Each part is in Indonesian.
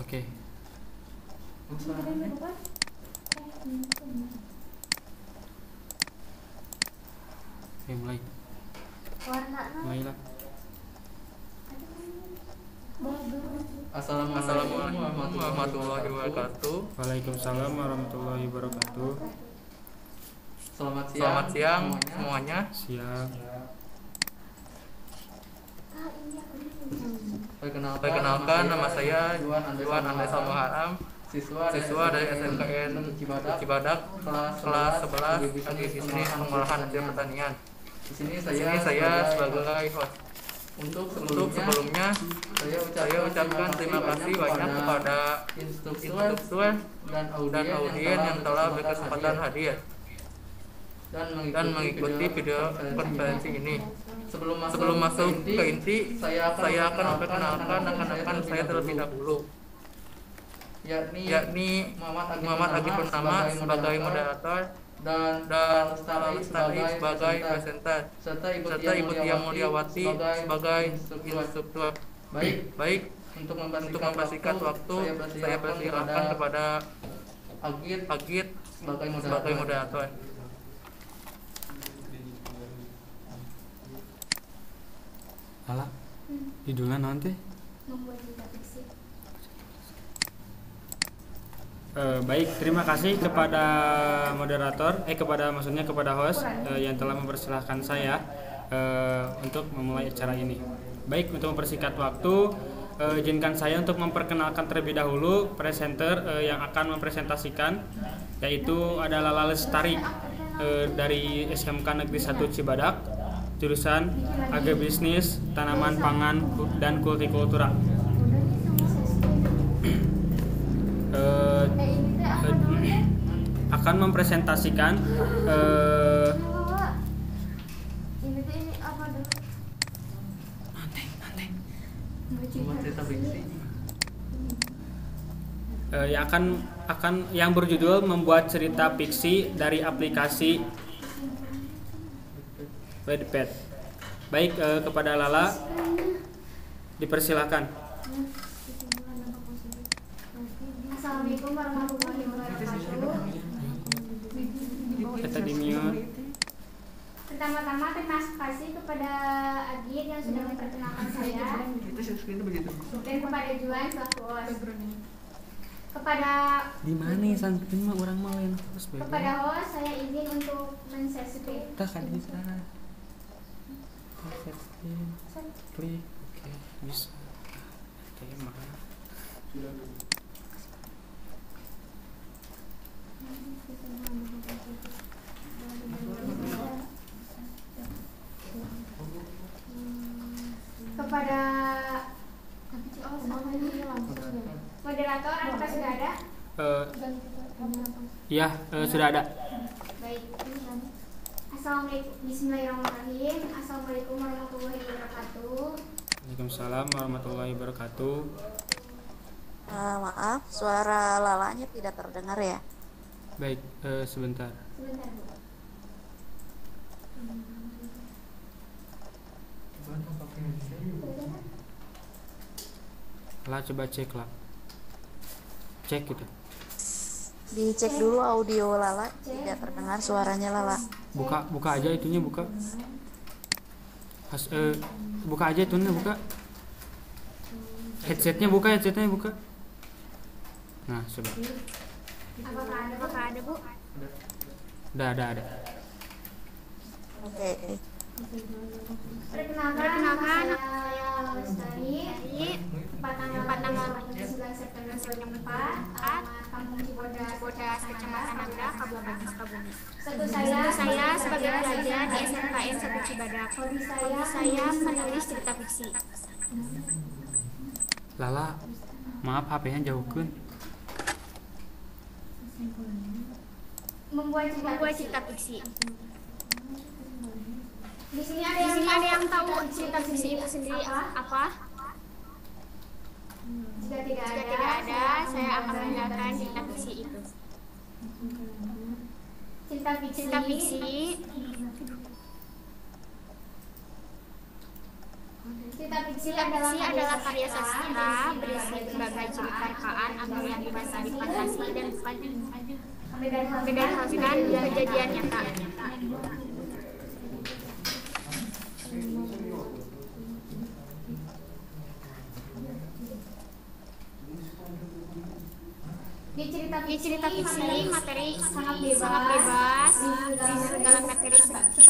Oke. Oke, mulailah. Assalamualaikum warahmatullahi wabarakatuh. Waalaikumsalam warahmatullahi wabarakatuh. Selamat siang semuanya. Siang. Perkenalkan, nama saya Juan Andesa Muharam, siswa dari SMKN Cibadak kelas 11 Agri-Bisnis Pengolahan Hasil Pertanian. Di sini saya sebagai host. Untuk sebelumnya saya ucapkan terima kasih banyak kepada instruktur dan audien yang telah berkesempatan hadir dan mengikuti video konferensi ini. Sebelum masuk ke inti, saya akan memperkenalkan rekan-rekan saya terlebih dahulu, yakni Muhammad Agi Purnama sebagai moderator dan Lestari sebagai presenter, serta Ibu Tia Mulyawati sebagai instruktur. Baik, untuk mempersingkat waktu, saya persilakan kepada Agit sebagai moderator. Lala, judulnya nanti. Baik, terima kasih kepada moderator, kepada host yang telah mempersilahkan saya untuk memulai acara ini. Baik, untuk mempersingkat waktu, izinkan saya untuk memperkenalkan terlebih dahulu presenter yang akan mempresentasikan, yaitu adalah Lala Lestari dari SMK Negeri 1 Cibadak, jurusan Agribisnis, Tanaman Pangan dan Kultikultura. Akan mempresentasikan yang berjudul membuat cerita fiksi dari aplikasi Wattpad. Baik, kepada Lala dipersilakan. Assalamualaikum warahmatullahi wabarakatuh. Kita di mute. Pertama-tama terima kasih kepada Agit yang sudah memperkenalkan saya, dan kepada Juan selaku host. Kepada Di mana santuin mah orang mah lain host. Kepada host saya izin untuk mensesifik. Tak kan bisa. Klik. Oke, bisa. Oke, makanya. Kepada moderator, apakah sudah ada? Iya, sudah ada. Baik. Assalamualaikum, bismillahirrahmanirrahim. Assalamualaikum warahmatullahi wabarakatuh. Waalaikumsalam warahmatullahi wabarakatuh. Maaf, suara Lalanya tidak terdengar ya. Baik, sebentar. Sebentar, Bu. Lah, coba cek lah. Cek gitu. Dicek dulu audio Lala, tidak terdengar suaranya Lala. Buka aja itunya, buka. Buka aja itunya, buka. Headsetnya buka. Nah, coba. Apakah ada, Bu? Udah ada. Oke. Perkenalkan, saya Lestari, empat tanggal 9 September 2004, Kampung Cibodas, Kecamatan Nagrah, Kabupaten Sukabumi. Satu saya sebagai pelajar di SMKN 1 Cibadak. Hobi saya menulis cerita fiksi. Lala, maaf HP-nya jauhkeun. Membuat cerita fiksi. Di sini ada yang tahu cerita fiksi itu sendiri apa? Jika tidak ada, saya akan menjelaskan cerita fiksi itu. Cerita fiksi Cerita fiksi adalah karya sastra berisi berbagai cerita rekaan atau yang didasari fantasi dan berdasarkan kejadian nyata. Di cerita fiksi materi sangat bebas di segala materi seperti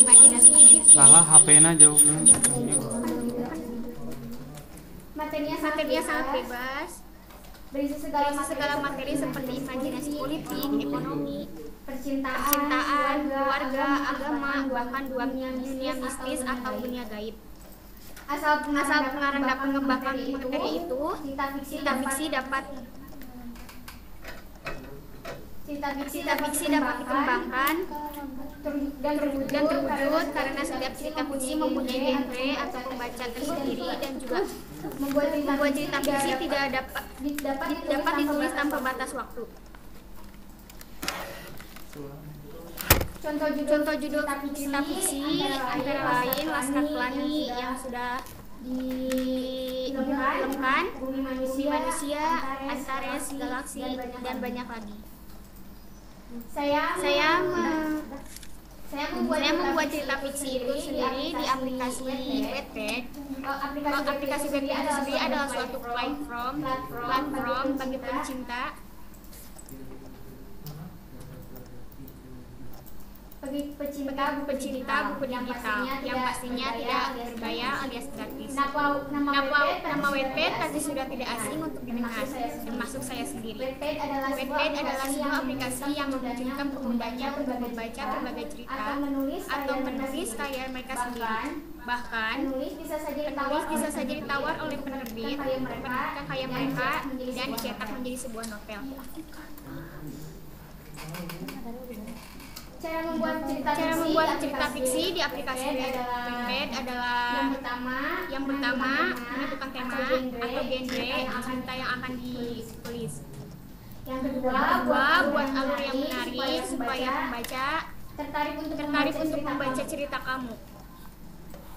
imajinasi. Salah HP-na jauh. Materinya sangat bebas, berisi segala materi seperti imajinasi politik, ekonomi, percintaan, keluarga, agama, bahkan dunia mistis atau dunia gaib. Asal pengarang dapat mengembangkan materi itu, cerita fiksi dapat dikembangkan dan terwujud karena setiap cerita fiksi mempunyai genre atau pembaca tersendiri dan juga membuat cerita fiksi tidak dapat ditulis tanpa batas waktu. Contoh judul cerita fiksi antara lain Laskar Pelangi yang sudah difilmkan, Bumi Manusia, Antares, Galaksi, dan banyak lagi. Saya membuat cerita fiksi itu sendiri di aplikasi Wattpad. Aplikasi Wattpad itu sendiri adalah suatu platform bagi pecinta buku digital yang pastinya tidak berbayar alias gratis. Nama Wattpad pasti sudah tidak asing untuk didengar, termasuk saya sendiri. Wattpad adalah sebuah aplikasi yang memungkinkan penggunanya untuk membaca berbagai cerita atau menulis karya mereka sendiri. Bahkan penulis bisa saja ditawar oleh penerbit menerbitkan karya mereka dan dicetak menjadi sebuah novel. Cara membuat cerita fiksi di aplikasi Wattpad adalah yang pertama menentukan tema atau genre cerita yang akan ditulis. Yang kedua, buat alur yang menarik supaya pembaca tertarik untuk membaca cerita kamu.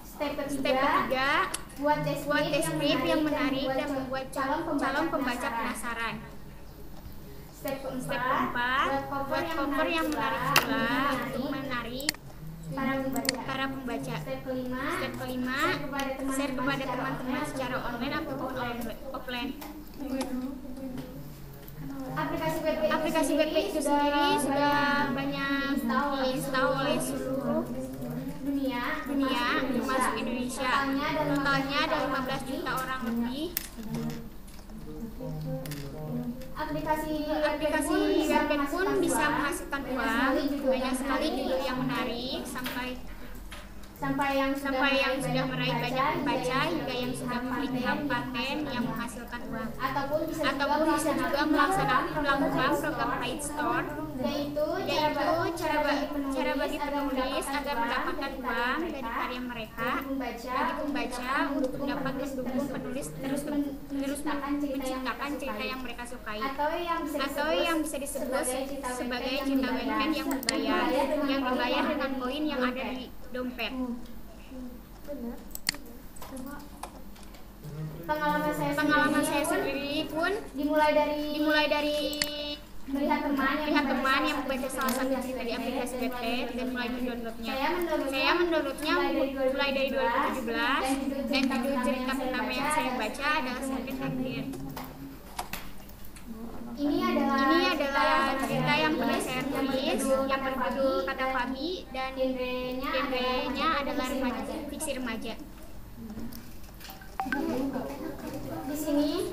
Step ketiga, buat deskripsi yang menarik dan membuat calon pembaca penasaran. Step keempat, buat cover yang menarik pula untuk menarik para pembaca. Step kelima, share kepada teman-teman secara online ataupun offline. Aplikasi Wattpad itu sendiri sudah banyak diinstal oleh seluruh dunia termasuk Indonesia. Totalnya ada 15 juta orang lebih. Aplikasi Wattpad pun bisa menghasilkan uang. Banyak sekali judul yang menarik sampai yang sudah meraih banyak pembaca hingga yang sudah memiliki hak paten yang menghasilkan uang. Ataupun bisa juga melakukan program paid store, yaitu cara bagi penulis agar mendapatkan uang dari karya mereka, bagi pembaca untuk dapat mendukung penulis terus menciptakan cerita yang mereka sukai, atau yang bisa disebut sebagai cinta webman yang dibayar dengan koin yang ada di dompet. Pengalaman saya sendiri pun dimulai dari melihat teman yang membaca salah satu cerita di aplikasi Wattpad dan mulai mendownloadnya. Saya mendownloadnya mulai dari 2017 dan judul cerita pertama yang saya baca adalah Secret Garden. Ini adalah cerita yang pernah saya tulis yang berjudul Kata Fabi dan genrenya adalah fiksi remaja.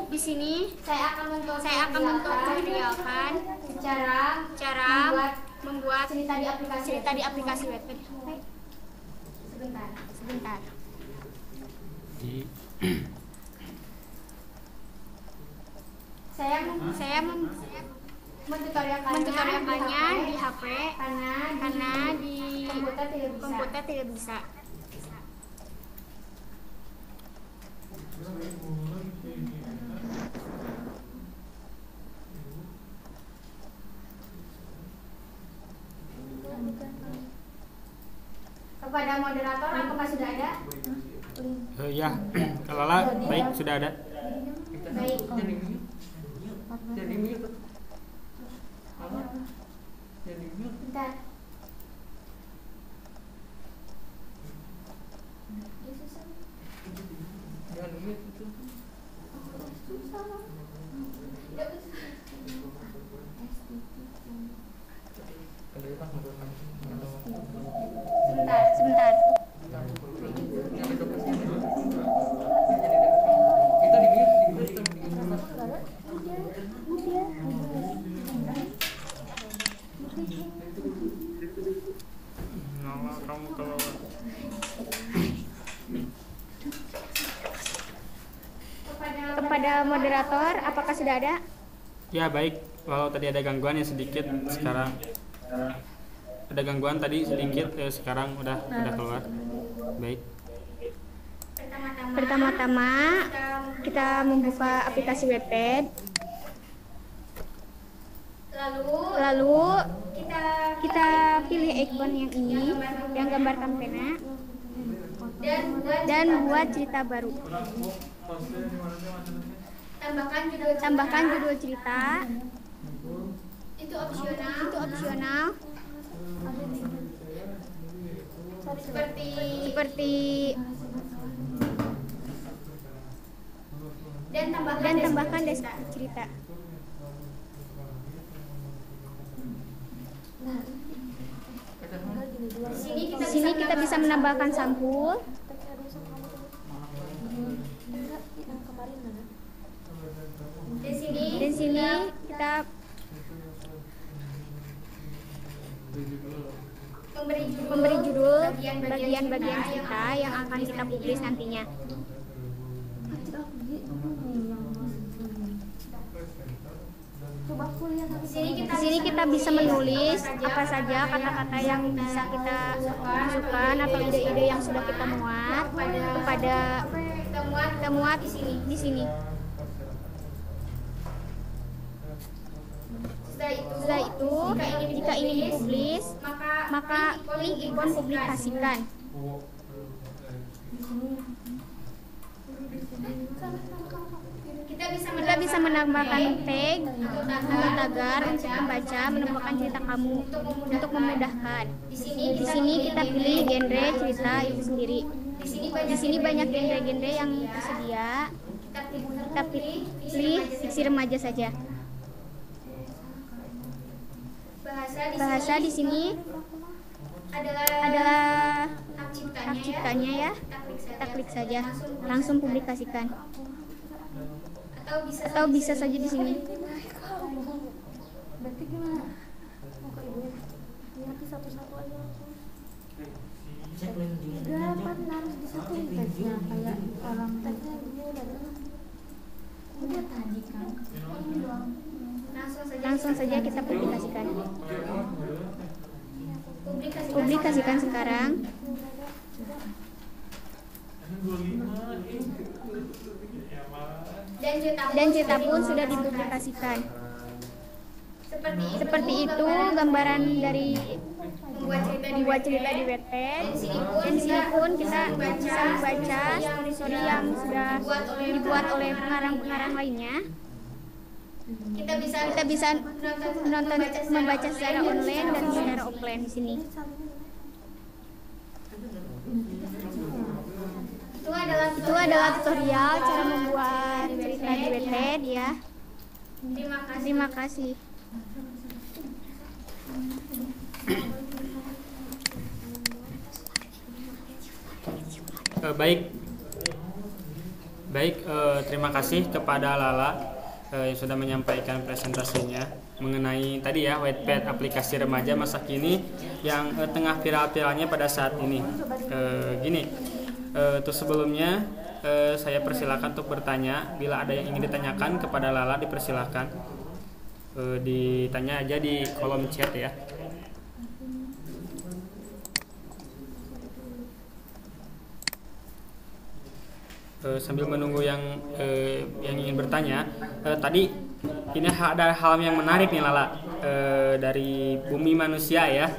Di sini saya akan mentutorialkan cara membuat cerita di aplikasi Wattpad. Sebentar. Saya mentutorialkannya di HP karena di komputer tidak bisa. Kepada moderator, apakah sudah ada? Ya, kalau Lala baik sudah ada. Baik. Jadi mute. Bentar. Jangan mute itu. Sebentar. Itu di mute. Lala, kamu keluar. Kepada moderator, apakah sudah ada? Ya baik, walau tadi ada gangguan ya sedikit, sekarang ada gangguan tadi sedikit, sekarang udah keluar. Baik. Pertama-tama kita membuka aplikasi Wattpad. Lalu kita pilih ikon yang ini, yang gambarkan pena, dan buat cerita baru. Tambahkan judul cerita. Itu opsional. Seperti dan tambahkan deskripsi cerita. Di sini kita bisa menambahkan sampul. Di sini kita memberi judul bagian-bagian cerita yang akan kita publis nantinya. Di sini kita bisa menulis apa saja kata-kata yang bisa kita masukkan atau ide-ide yang sudah kita muat kepada kita muat di sini. Setelah itu, jika ingin dipublis, maka klik ikon publikasikan. Kita bisa menambahkan tag atau tagar untuk membaca menemukan cerita kamu untuk memudahkan. Di sini kita pilih genre cerita itu sendiri. Di sini banyak genre-genre yang tersedia. Kita pilih fiksi remaja saja. Bahasa di sini adalah hak ciptanya ya. Kita klik saja, langsung publikasikan. Atau bisa saja di sini. Berarti gimana? Mau ke ibu? Nanti satu-satu aja langsung. Dapat harus disatuin teksnya kayak orang teksnya dia udah tadi kan. Langsung saja kita publikasikan. Publikasikan sekarang. Dan cerita pun sudah dipublikasikan. Seperti itu gambaran dari membuat cerita di Wattpad. Dan di sini pun kita bisa membaca story-story yang sudah dibuat oleh pengarang-pengarang lainnya. Kita bisa menonton membaca secara online dan secara offline di sini. Itu adalah tutorial cara membuat cerita di Wattpad ya. Terima kasih. Baik, terima kasih kepada Lala yang sudah menyampaikan presentasinya mengenai tadi ya Wattpad aplikasi remaja masa kini yang tengah viral-viralnya pada saat ini. Terus sebelumnya saya persilakan untuk bertanya. Bila ada yang ingin ditanyakan kepada Lala dipersilakan, ditanya aja di kolom chat ya. Sambil menunggu yang ingin bertanya, tadi ini ada hal yang menarik nih Lala, dari bumi manusia ya.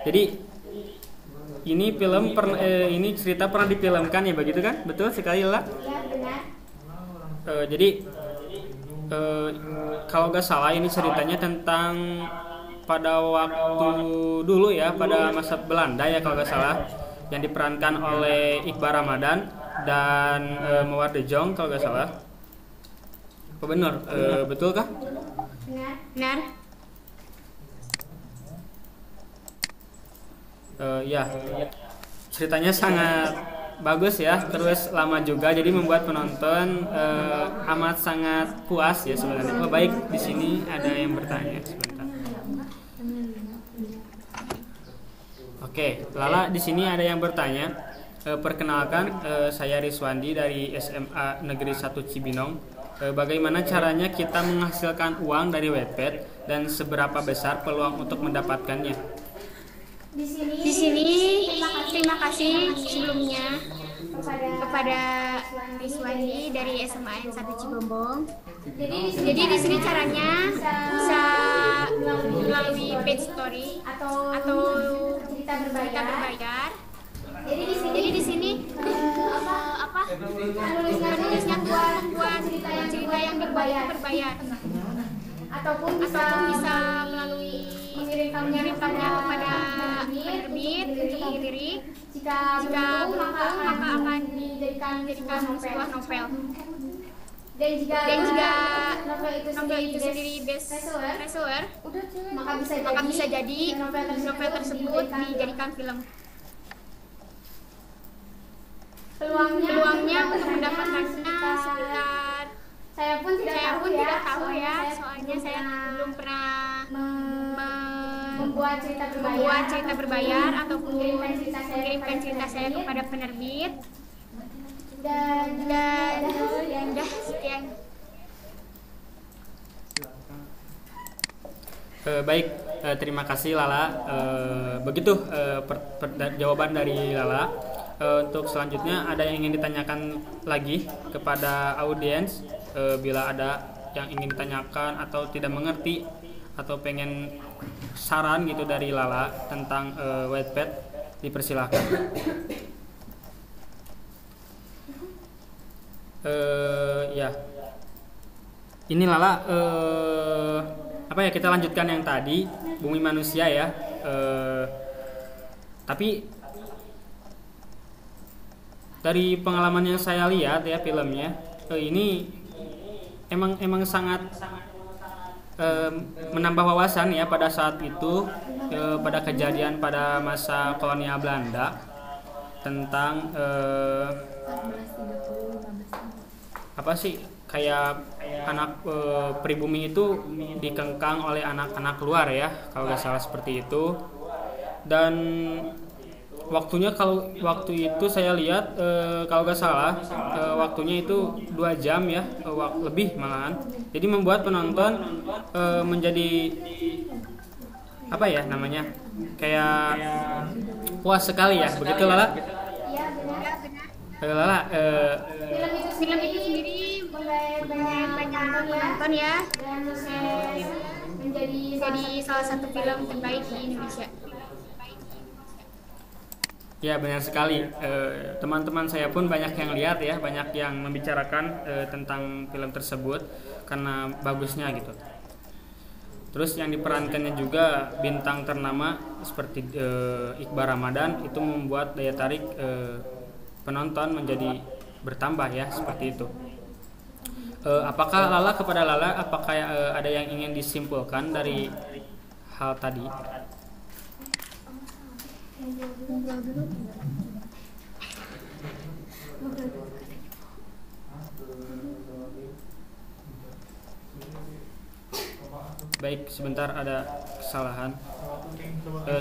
Jadi ini ini cerita pernah difilmkan ya, begitu kan? Betul sekali lah. Iya, benar. Jadi kalau nggak salah ini ceritanya tentang pada waktu dulu ya, pada masa Belanda ya kalau nggak salah, yang diperankan oleh Iqbal Ramadan dan Mawar De Jong kalau nggak salah. Oh benar, betul kah? Benar. Ya, ceritanya sangat bagus ya, terus lama juga, jadi membuat penonton amat sangat puas ya sebenarnya. Oh baik, di sini ada yang bertanya sebentar. Oke, Lala di sini ada yang bertanya. Perkenalkan, saya Riswandi dari SMA Negeri 1 Cibinong. Bagaimana caranya kita menghasilkan uang dari Wattpad dan seberapa besar peluang untuk mendapatkannya? Di sini terima kasih sebelumnya kepada Riswandi dari SMA 1 Cibombong. Jadi di sini caranya bisa melalui page story atau cerita berbayar. Jadi di sini penulisnya buat cerita yang berbayar. Ataupun bisa melalui mengirimkannya kepada penerbit untuk dilirik. Jika beruntung maka akan dijadikan sebuah novel. Dan jika novel itu sendiri best seller, maka bisa jadi novel tersebut dijadikan film. Peluangnya untuk mendapatkannya sekitar saya pun tidak tahu ya, soalnya saya belum pernah membuat cerita berbayar ataupun mengirimkan cerita saya kepada penerbit. Dan udah sekian. Baik, terima kasih Lala. Begitu jawaban dari Lala. Untuk selanjutnya ada yang ingin ditanyakan lagi kepada audiens, bila ada yang ingin ditanyakan atau tidak mengerti atau pengen saran gitu dari Lala tentang Wattpad, dipersilahkan. Ya, ini Lala, apa ya, kita lanjutkan yang tadi Bumi Manusia ya. Tapi dari pengalaman yang saya lihat ya filmnya, ini emang sangat menambah wawasan ya pada saat itu, pada kejadian pada masa kolonial Belanda tentang apa sih, kayak anak pribumi itu dikengkang oleh anak-anak luar ya kalau nggak salah seperti itu. Dan waktu itu saya lihat, kalau nggak salah waktunya itu 2 jam ya, lebih malahan. Jadi membuat penonton menjadi apa ya namanya, kayak puas sekali ya, begitu Lala? Iya benar. Lala, Film itu sendiri banyak penonton ya, dan menjadi salah satu film terbaik di Indonesia. ya benar sekali. Teman-teman saya pun banyak yang lihat ya, banyak yang membicarakan tentang film tersebut karena bagusnya gitu. Terus yang diperankannya juga bintang ternama seperti Iqbal Ramadan, itu membuat daya tarik penonton menjadi bertambah ya, seperti itu. Apakah kepada Lala, apakah ada yang ingin disimpulkan dari hal tadi? Baik, sebentar ada kesalahan.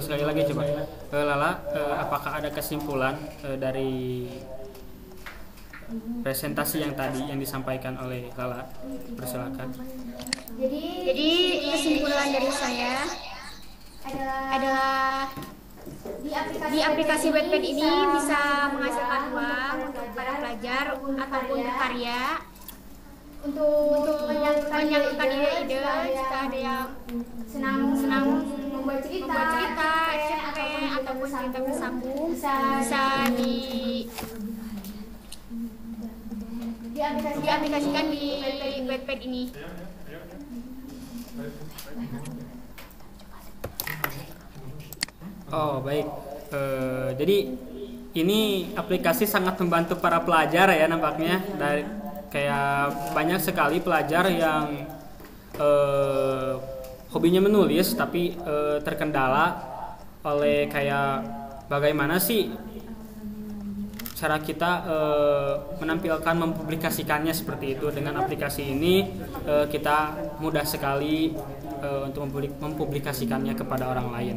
Sekali lagi coba. Lala, apakah ada kesimpulan dari presentasi yang tadi yang disampaikan oleh Lala? Persilakan. Jadi kesimpulan dari saya adalah di aplikasi Wattpad ini bisa menghasilkan uang untuk para pelajar ataupun berkarya, untuk menyalurkan ide-ide jika ada yang senang membuat cerita, ataupun cerita bersambung bisa diaplikasikan di Wattpad ini. Oh baik. Jadi ini aplikasi sangat membantu para pelajar ya nampaknya. Dari kayak banyak sekali pelajar yang hobinya menulis tapi terkendala oleh kayak bagaimana sih cara kita menampilkan mempublikasikannya seperti itu. Dengan aplikasi ini kita mudah sekali untuk mempublikasikannya kepada orang lain.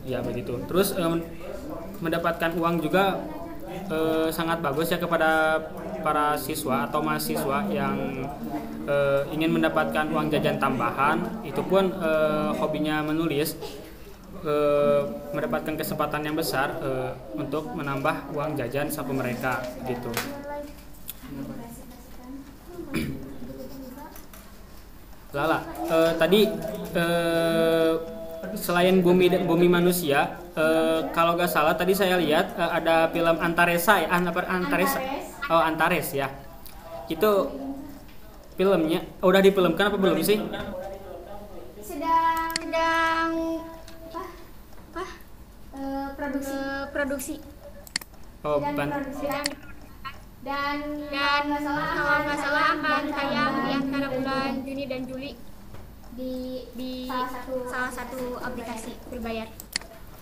Ya begitu. Terus mendapatkan uang juga sangat bagus ya kepada para siswa atau mahasiswa yang ingin mendapatkan uang jajan tambahan. Itu pun hobinya menulis, mendapatkan kesempatan yang besar untuk menambah uang jajan saku mereka gitu. Lala, tadi selain bumi manusia, kalau gak salah tadi saya lihat ada film Antaresa ya, Antares. Oh Antares ya. Itu filmnya udah difilmkan apa belum sih? sedang Produksi. Oh dan Kalau nggak salah akan tayang di antara bulan Juni dan Juli di salah satu aplikasi berbayar.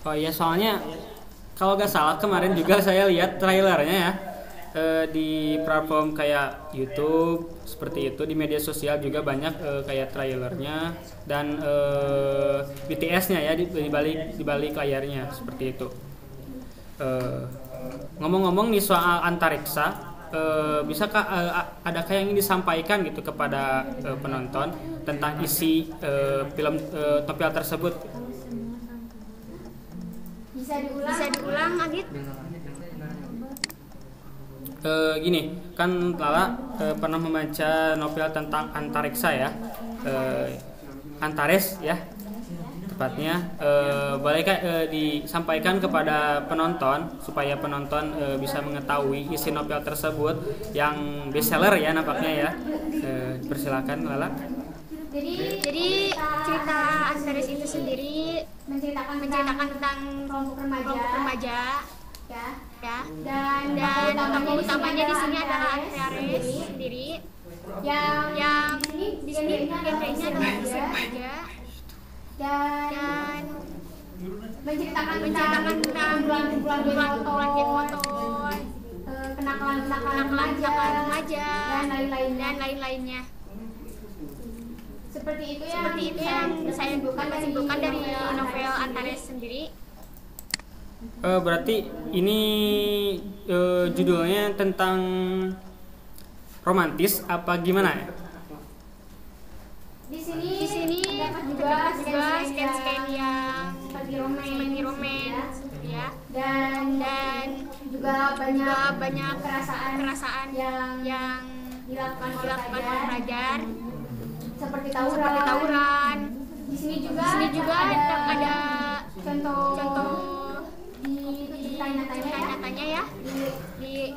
Oh iya, soalnya kalau gak salah kemarin juga saya lihat trailernya ya di platform kayak YouTube seperti itu, di media sosial juga banyak kayak trailernya dan BTS-nya ya di balik layarnya seperti itu. Ngomong-ngomong nih soal antariksa, bisakah adakah yang ingin disampaikan gitu kepada penonton tentang isi film novel tersebut? bisa diulang Agit? Gini, kan Lala pernah membaca novel tentang antariksa ya, Antares ya tepatnya. Bolehkah disampaikan kepada penonton supaya penonton bisa mengetahui isi novel tersebut yang bestseller ya nampaknya ya. Persilakan Lala. Jadi cerita Antares itu sendiri menceritakan tentang kelompok remaja ya. Dan tokoh utamanya di sini adalah Antares sendiri yang di sini genrenya adalah remaja dan menceritakan tentang kumpulan geng motor, kenakalan remaja dan lain-lainnya. Seperti itu yang saya simpulkan dari novel Antares sendiri. Berarti ini judulnya tentang romantis apa gimana ya? Di sini juga scan yang seperti romance ya. Dan juga banyak kerasaan yang dilakukan oleh pelajar seperti tawuran. Di sini juga ada contoh di cerita nyatanya ya di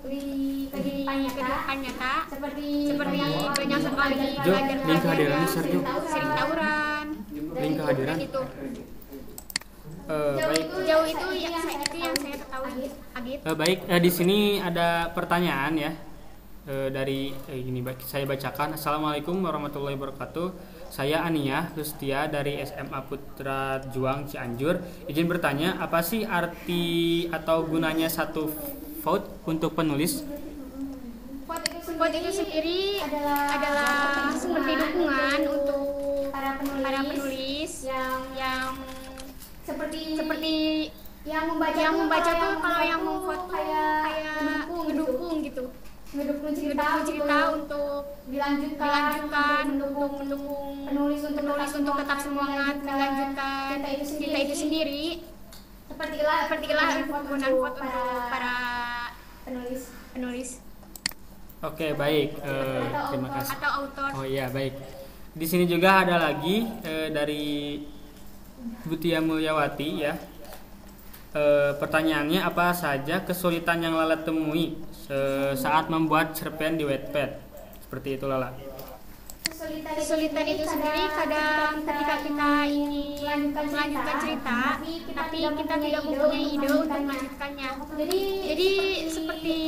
kehidupan nyata seperti banyak sekali link kehadirannya Sergio. sering tawuran Link kehadiran. itu Baik. jauh itu yang saya ketahui Agit. Baik, di sini ada pertanyaan ya. Dari gini saya bacakan. Assalamualaikum warahmatullahi wabarakatuh. Saya Ania Hustia dari SMA Putra Juang Cianjur. Izin bertanya, apa sih arti atau gunanya satu vote untuk penulis? Vote itu sendiri adalah seperti dukungan untuk para penulis yang seperti yang membaca tuh kalau yang memvote kayak ngedukung gitu. Ngedukung cerita untuk dilanjutkan untuk mendukung penulis untuk tetap semangat melanjutkan cerita itu sendiri. Sepertilah penggunaan vote untuk para penulis Oke, baik. Terima kasih. atau autor. Oh iya, baik. Di sini juga ada lagi dari Butia Mulyawati ya. Pertanyaannya, apa saja kesulitan yang Lala temui saat membuat cerpen di Wattpad? Seperti itu Lala. Kesulitan itu sendiri kadang ketika kita ingin melanjutkan cerita, tapi kita tidak mempunyai ide untuk melanjutkannya. Jadi seperti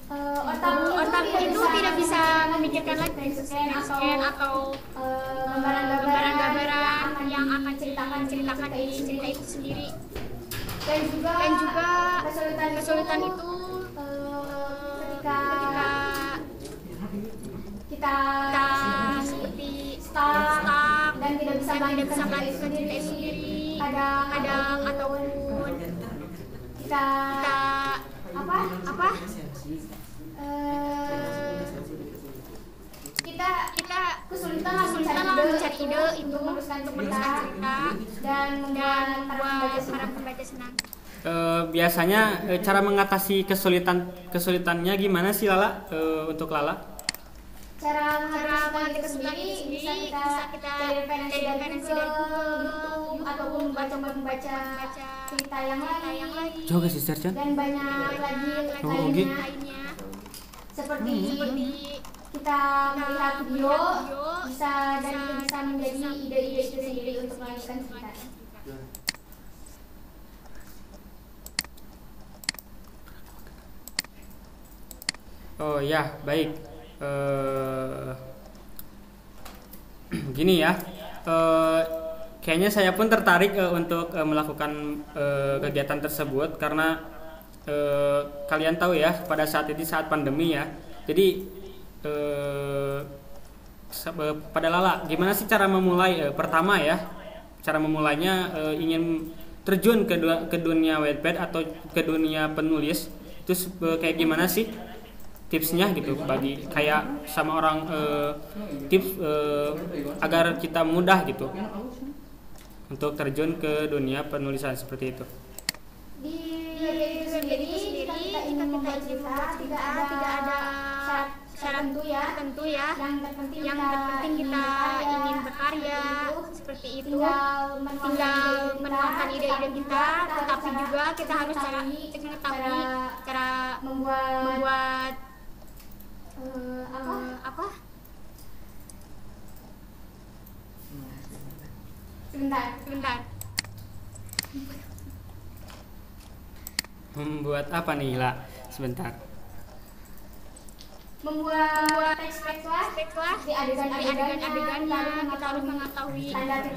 otak itu tidak bisa memikirkan lagi scan atau gambaran-gambaran yang akan ceritakan di cerita itu sendiri. Dan juga kesulitan itu ketika kita seperti stuck dan tidak bisa melanjutkan cerita itu sendiri. Kadang ataupun kita kita kesulitan mencari ide itu meneruskan cerita dan membuat para pembaca senang. Biasanya cara mengatasi kesulitannya gimana sih Lala, untuk Lala? Cara mengatasi kesulitan itu bisa kita cari referensi dari Google ataupun membaca cerita yang lain. Coba sih search Dan banyak lagi lainnya. Seperti kita melihat video bisa menjadi ide-ide itu sendiri untuk melanjutkan cerita. Oh ya, baik. Gini ya, kayaknya saya pun tertarik untuk melakukan kegiatan tersebut karena kalian tahu ya, pada saat ini saat pandemi ya. Jadi pada Lala, gimana sih cara memulai? Pertama ya, cara memulainya ingin terjun ke dunia Wattpad atau ke dunia penulis itu kayak gimana sih tipsnya gitu, bagi kayak sama orang, tips agar kita mudah gitu untuk terjun ke dunia penulisan seperti itu. Di itu sendiri kita ingin membuat cerita tidak ada syarat tentu ya. Yang terpenting kita ingin berkarya seperti itu. Tinggal menemukan ide-ide kita, tetapi juga kita harus mengetahui cara membuat sebentar. Membuat apa nih lah? Sebentar. Membuat teks di adegan-adegannya, kita harus mengetahui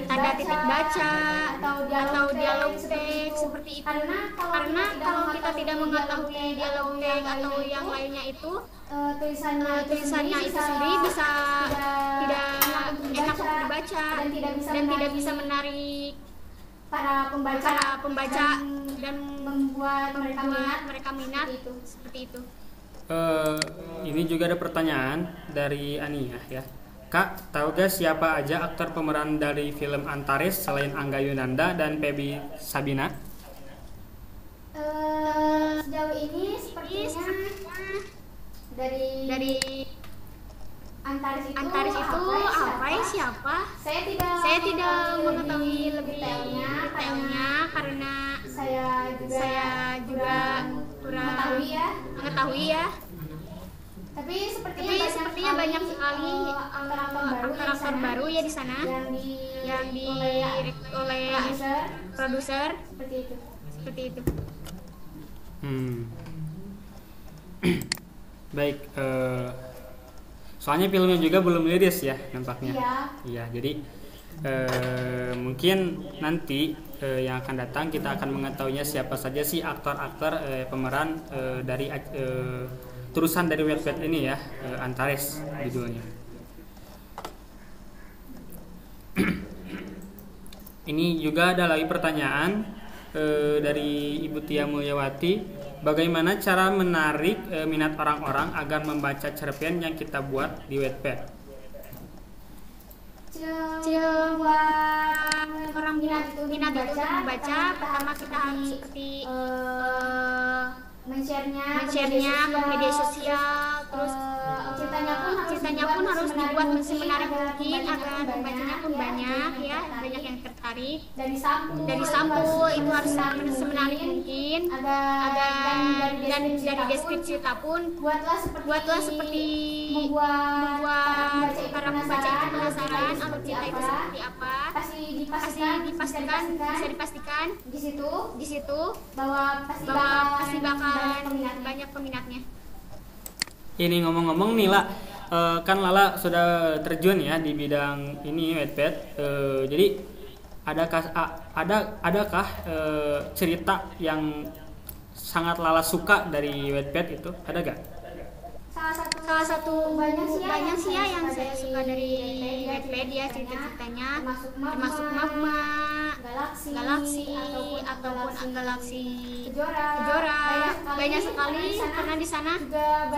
tanda titik baca atau dialog teks seperti itu. Karena kalau kita tidak mengetahui dialog teks atau yang lainnya itu, tulisannya itu sendiri bisa tidak enak untuk dibaca dan tidak bisa menarik para pembaca dan membuat mereka minat itu seperti itu. Ini juga ada pertanyaan dari Ania ya. Kak, tahu gak siapa aja aktor pemeran dari film Antares selain Angga Yunanda dan Feby Sabina? Sejauh ini sepertinya dari Antares itu siapa? Saya tidak mengetahui lebih detailnya karena saya juga kurang mengetahui ya. Tapi sepertinya banyak sekali aktor baru ya di sana yang direct oleh produser seperti itu. Baik, soalnya filmnya juga belum rilis ya nampaknya. Iya, jadi mungkin nanti yang akan datang kita akan mengetahuinya siapa saja sih aktor-aktor pemeran dari tulisan dari Wattpad ini ya, Antares judulnya. Ini juga ada lagi pertanyaan dari Ibu Tia Mulyawati. Bagaimana cara menarik minat orang-orang agar membaca cerpen yang kita buat di Wattpad? Buat orang minat itu membaca, pertama kita harus seperti men-share-nya ke media sosial, terus cerita ceritanya pun harus dibuat semenarik mungkin agar pembacanya pun banyak ya, banyak yang tertarik. Dari sampul itu harus semenarik mungkin agar dan dari deskripsi cerita pun buatlah seperti membuat para pembaca itu penasaran alur cerita itu seperti apa. Bisa dipastikan di situ bahwa pasti bakalan banyak peminatnya. Ini ngomong-ngomong nih lah, kan Lala sudah terjun ya di bidang ini Wattpad. Jadi adakah cerita yang sangat Lala suka dari Wattpad itu? Ada gak? Salah satu banyak sih ya yang saya suka dari Wattpad ya, cerita-ceritanya termasuk Magma, Galaksi ataupun Galaksi Kejora. Banyak sekali karena di sana juga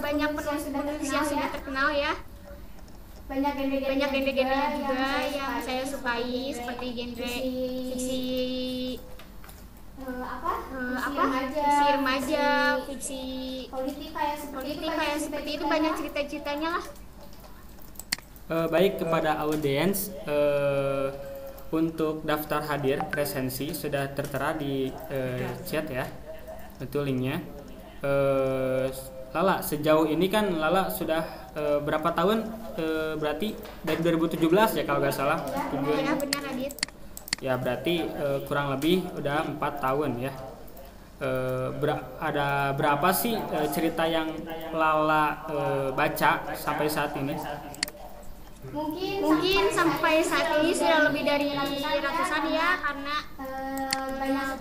banyak penulis yang sudah terkenal ya. Banyak genre-genre juga yang saya sukai seperti genre fiksi fiksi remaja, fiksi politik kayak seperti itu, banyak cerita-ceritanya lah. Baik, kepada audiens, untuk daftar hadir resensi sudah tertera di chat ya, itu linknya. Lala, sejauh ini kan Lala sudah berapa tahun? Berarti dari 2017 ya kalau nggak salah. Ya benar Adit. Ya berarti kurang lebih udah 4 tahun ya. Ada berapa sih cerita yang Lala baca sampai saat ini? Mungkin sampai saat ini sudah lebih dari ratusan ya, karena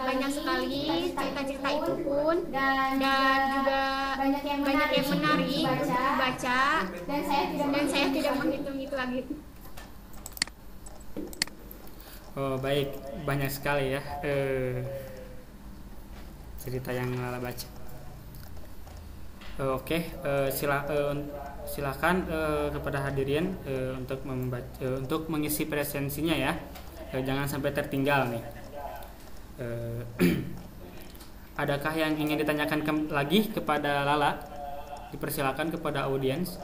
banyak sekali cerita-cerita itu pun, dan juga banyak yang menarik untuk dibaca, dan saya tidak menghitung itu lagi. Oh baik, banyak sekali ya cerita yang Lala baca. Oke, silakan kepada hadirin untuk mengisi presensinya ya. Jangan sampai tertinggal nih. Adakah yang ingin ditanyakan lagi kepada Lala? Dipersilakan kepada audiens.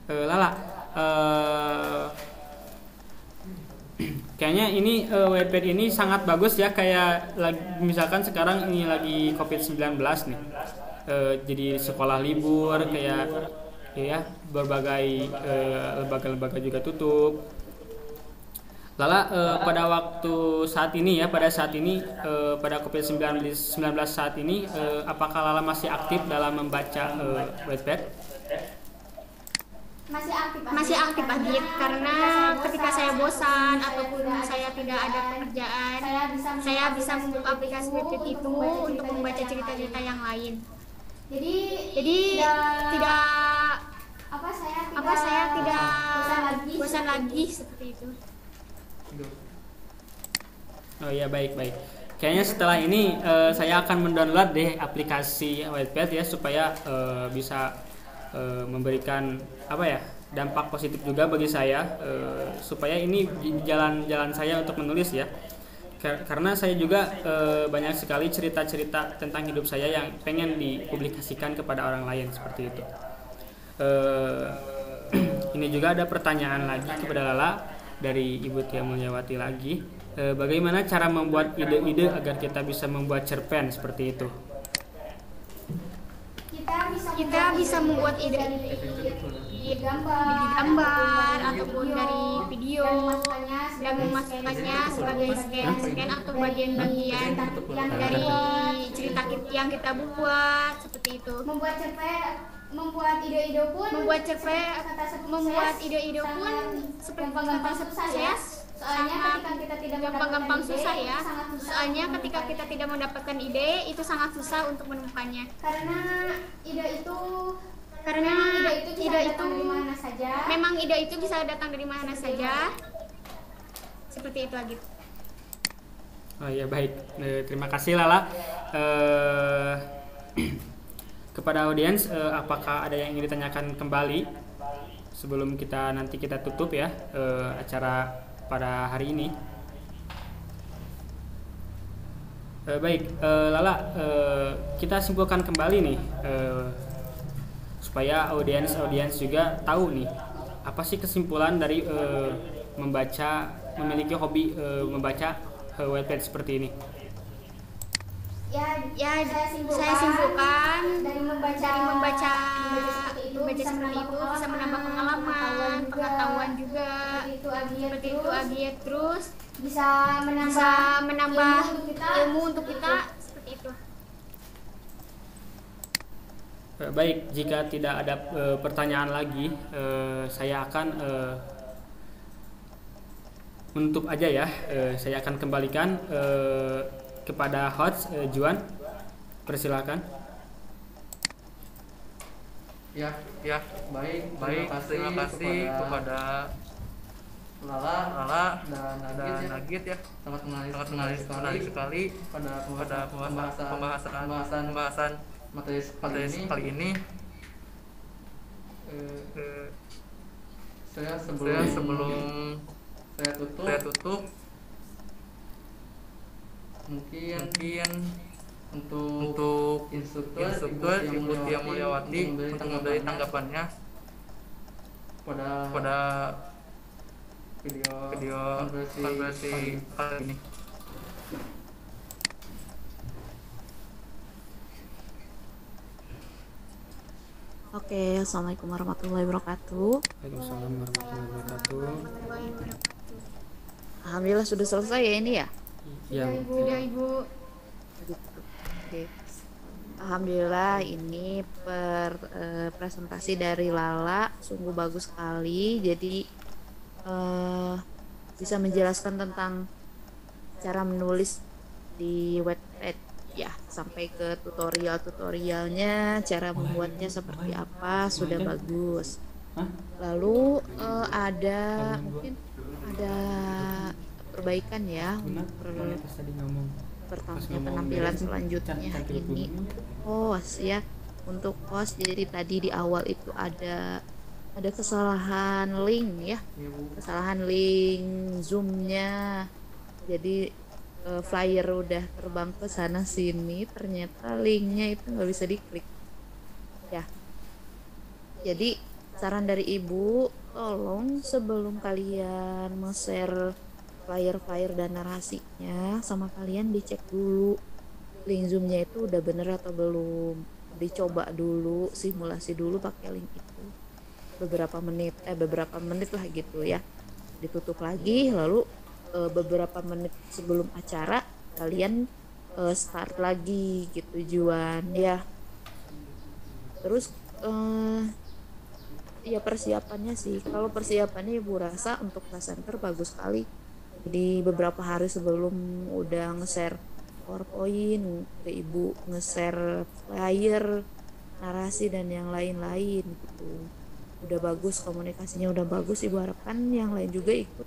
Lala, kayaknya ini Wattpad ini sangat bagus ya, kayak misalkan sekarang ini lagi COVID-19 nih, jadi sekolah libur, kayak ya berbagai lembaga-lembaga juga tutup. Lala, pada waktu saat ini ya, pada pada COVID-19 saat ini, apakah Lala masih aktif dalam membaca Wattpad? Masih aktif Adit, karena ketika saya bosan ataupun saya tidak ada pekerjaan, saya bisa membuka aplikasi Wattpad itu untuk membaca cerita-cerita yang lain. Jadi saya tidak bosan lagi seperti itu. Oh iya, baik. Kayaknya setelah ini saya akan mendownload deh aplikasi Wattpad ya, supaya bisa memberikan dampak positif juga bagi saya, supaya ini jalan saya untuk menulis ya, karena saya juga banyak sekali cerita-cerita tentang hidup saya yang pengen dipublikasikan kepada orang lain seperti itu. Ini juga ada pertanyaan lagi kepada Lala dari Ibu Tia Mulyawati lagi, bagaimana cara membuat ide-ide agar kita bisa membuat cerpen seperti itu? Kita bisa membuat ide dari gambar ataupun dari video dan memasukkannya sebagai scan atau bagian-bagian dari cerita yang kita buat seperti itu. Membuat ide-ide pun seperti gampang sukses. Gampang susah ya. Soalnya ketika kita tidak mendapatkan ide, itu sangat susah untuk menemukannya. Karena ide itu memang ide itu bisa datang dari mana saja. Seperti itu lagi. Oh iya, baik. Terima kasih Lala. Kepada audiens, apakah ada yang ingin ditanyakan kembali sebelum nanti kita tutup ya acara pada hari ini? Baik, Lala, kita simpulkan kembali nih, supaya audiens juga tahu nih apa sih kesimpulan dari memiliki hobi membaca Wattpad seperti ini. Ya, saya simpulkan dari membaca seperti itu bisa menambah pengalaman, pengetahuan juga. Seperti itu Agit, terus bisa menambah ilmu untuk kita seperti itu. Baik, jika tidak ada pertanyaan lagi, saya akan menutup aja ya. Saya akan kembalikan kepada host Juan, persilakan. Ya, baik. Terima kasih kepada Lala dan Agit ya. Sangat menarik sekali pada pembahasan materi kali ini. Sebelum saya tutup, mungkin untuk instruktur Ibu Tia Mulyawati untuk memberi tanggapannya pada video konversi kali ini. Oke, assalamualaikum warahmatullahi wabarakatuh. Waalaikumsalam warahmatullahi wabarakatuh. Alhamdulillah sudah selesai ya ini ya. Ya, Sudah Ibu. Oke. Alhamdulillah ini presentasi dari Lala sungguh bagus sekali. Jadi bisa menjelaskan tentang cara menulis di Wattpad ya, sampai ke tutorialnya, cara membuatnya seperti apa sudah bagus. Lalu mungkin ada perbaikan ya penampilan selanjutnya ini host ya. Untuk host, jadi tadi di awal itu ada kesalahan link ya, kesalahan link zoomnya. Jadi flyer udah terbang ke sana sini, ternyata linknya itu nggak bisa diklik ya. Jadi saran dari Ibu, tolong sebelum kalian nge-share flyer dan narasinya sama kalian dicek dulu link zoomnya itu udah bener atau belum. Dicoba dulu, simulasi dulu pakai link itu beberapa menit lah gitu ya. Ditutup lagi, lalu beberapa menit sebelum acara kalian start lagi gitu Juan ya. Terus ya persiapannya sih, kalau persiapannya Ibu rasa untuk presenter bagus sekali. Jadi beberapa hari sebelum udah nge-share PowerPoint ke Ibu, nge-share flyer, narasi dan yang lain-lain gitu. Udah bagus, komunikasinya udah bagus. Ibu harapkan yang lain juga ikut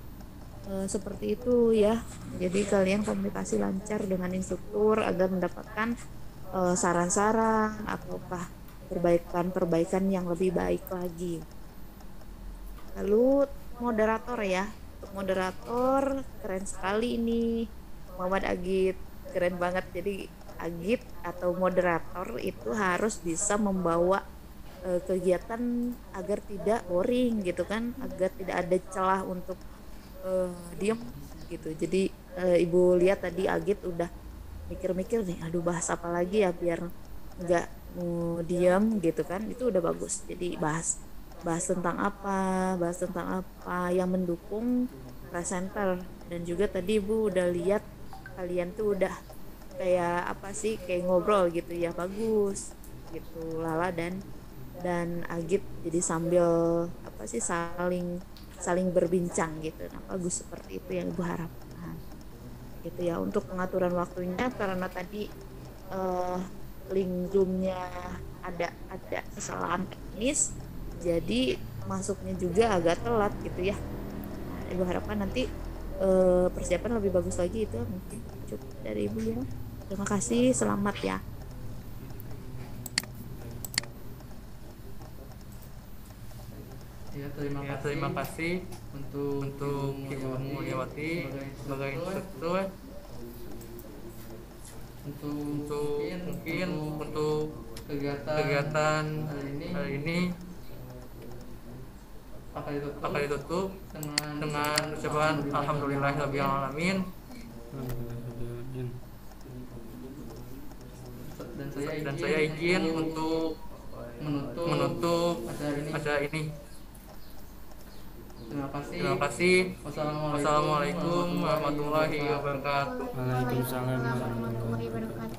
seperti itu ya. Jadi kalian komunikasi lancar dengan instruktur agar mendapatkan saran-saran ataukah perbaikan yang lebih baik lagi. Lalu moderator ya, untuk moderator keren sekali ini Muhammad Agit, keren banget. Jadi Agit atau moderator itu harus bisa membawa kegiatan agar tidak boring gitu kan, agar tidak ada celah untuk diam gitu. Jadi Ibu lihat tadi Agit udah mikir-mikir nih, aduh bahas apa lagi ya biar nggak diam gitu kan. Itu udah bagus. Jadi bahas tentang apa yang mendukung presenter. Dan juga tadi Ibu udah lihat kalian tuh udah kayak apa sih, kayak ngobrol gitu ya, bagus gitu Lala dan Agit. Jadi sambil apa sih, saling berbincang gitu. Nah, bagus, seperti itu yang Ibu harapkan gitu ya. Untuk pengaturan waktunya, karena tadi link zoomnya ada kesalahan teknis, jadi masuknya juga agak telat gitu ya. Nah, Ibu harapkan nanti persiapan lebih bagus lagi. Itu mungkin cukup dari Ibu ya. Terima kasih, selamat ya. Ya, terima kasih untuk Ibu Mulyawati sebagai instruktur. untuk mungkin untuk kegiatan hari ini akan ditutup dengan ucapan alhamdulillahirabbil alamin. Dan saya izin untuk menutup acara ini. Terima kasih. Wassalamualaikum warahmatullahi wabarakatuh. Waalaikumsalam warahmatullahi warahmatullahi wabarakatuh.